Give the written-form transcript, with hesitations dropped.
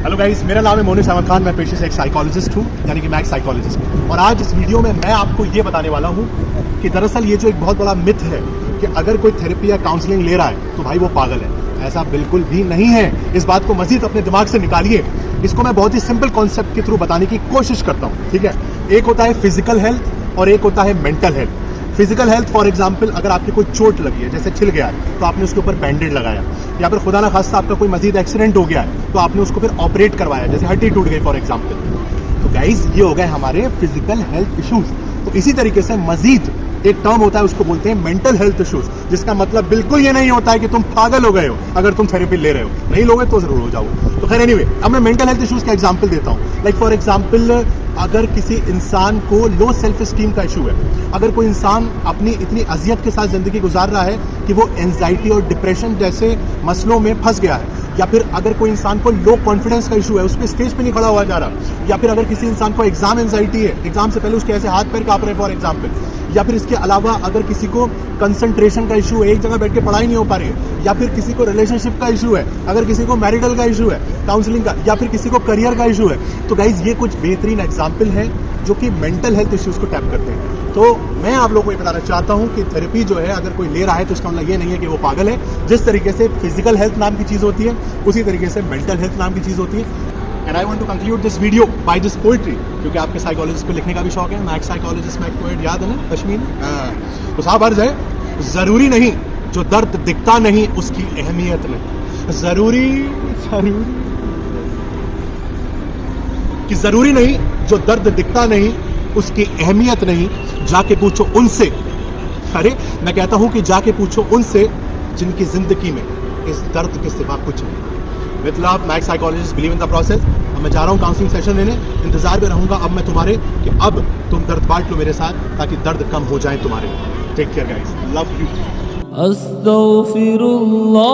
Hello guys, मेरा नाम है मोनिस अहमद खान। मैं पेशे से एक साइकोलॉजिस्ट हूँ, यानी कि मैक्स साइकोलॉजिस्ट। और आज इस वीडियो में मैं आपको ये बताने वाला हूँ कि दरअसल ये जो एक बहुत बड़ा मिथ है कि अगर कोई थेरेपी या काउंसलिंग ले रहा है तो भाई वो पागल है। ऐसा बिल्कुल भी नहीं है। इस बात को मजीद अपने दिमाग से निकालिए। इसको मैं बहुत ही सिंपल कॉन्सेप्ट के थ्रू बताने की कोशिश करता हूँ, ठीक है। एक होता है फिजिकल हेल्थ और एक होता है mental health. Physical health for example, अगर आपकी कोई चोट लगी है, जैसे छिल गया है तो आपने उसके ऊपर बैंडेड लगाया, या फिर खुदा ना खास्ता आपका कोई मजीद एक्सीडेंट हो गया है तो आपने उसको फिर ऑपरेट करवाया, जैसे हड्डी टूट गई फॉर एग्जांपल। तो गाइस, ये हो गए हमारे फिजिकल हेल्थ इश्यूज। तो इसी तरीके से मजीद एक टर्म होता है, उसको बोलते हैं मेंटल हेल्थ इश्यूज, जिसका मतलब बिल्कुल ये नहीं होता है कि तुम पागल हो गए हो अगर तुम थेरेपी ले रहे हो। नहीं लोगे तो जरूर हो जाओगे। तो खैर एनीवे, अब मैं मेंटल हेल्थ इश्यूज का एग्जांपल देता हूँ। लाइक फॉर एग्जांपल, अगर किसी इंसान को लो सेल्फ एस्टीम का इशू है, अगर कोई इंसान अपनी इतनी अजियत के साथ जिंदगी गुजार रहा है कि वो एंजाइटी और डिप्रेशन जैसे मसलों में फंस गया है, या फिर अगर कोई इंसान को लो कॉन्फिडेंस का इशू है, उसके स्टेज पे नहीं खड़ा हुआ जा रहा, या फिर अगर किसी इंसान को एग्जाम एंजाइटी है, एग्जाम से पहले उसके ऐसे हाथ पैर कांप रहे फॉर एग्जांपल, या फिर इसके अलावा अगर किसी को कंसंट्रेशन का इशू है, एक जगह बैठ के पढ़ाई नहीं हो पा रही है, या फिर किसी को रिलेशनशिप का इशू है, अगर किसी को मैरिटल का इशू है, काउंसलिंग का, या फिर किसी को करियर का इशू है, तो गाइज ये कुछ बेहतरीन एग्जाम्पल है जो कि मेंटल हेल्थ इश्यूज को टैप करते हैं। तो मैं आप लोगों को ये बताना चाहता हूं कि थेरेपी जो है अगर कोई ले रहा है तो इसका मतलब ये नहीं है कि वो पागल है। जिस तरीके से फिजिकल हेल्थ नाम की चीज होती है, उसी तरीके से मेंटल हेल्थ नाम की चीज होती है। And I want to conclude this video by this poetry, क्योंकि आपके साइकोलॉजिस्ट को लिखने का भी शौक है। मैक्स साइकोलॉजिस्ट में एक पोएट याद है ना, पश्मीन। तो साहब अर्ज है, जरूरी नहीं जो दर्द दिखता नहीं उसकी अहमियत नहीं। जरूरी नहीं जो दर्द दिखता नहीं उसकी अहमियत नहीं। जाके पूछो उनसे, अरे मैं कहता हूं कि जाके पूछो उनसे जिनकी जिंदगी में इस दर्द के सिवा कुछ नहीं। With love, max psychologist, believe in the process. अब मैं जा रहा हूं काउंसलिंग सेशन लेने, इंतजार में रहूंगा अब मैं तुम्हारे कि अब तुम दर्द बांट लो मेरे साथ, ताकि दर्द कम हो जाए तुम्हारे। Take care guys, love you. अस्तगफिरुल्लाह।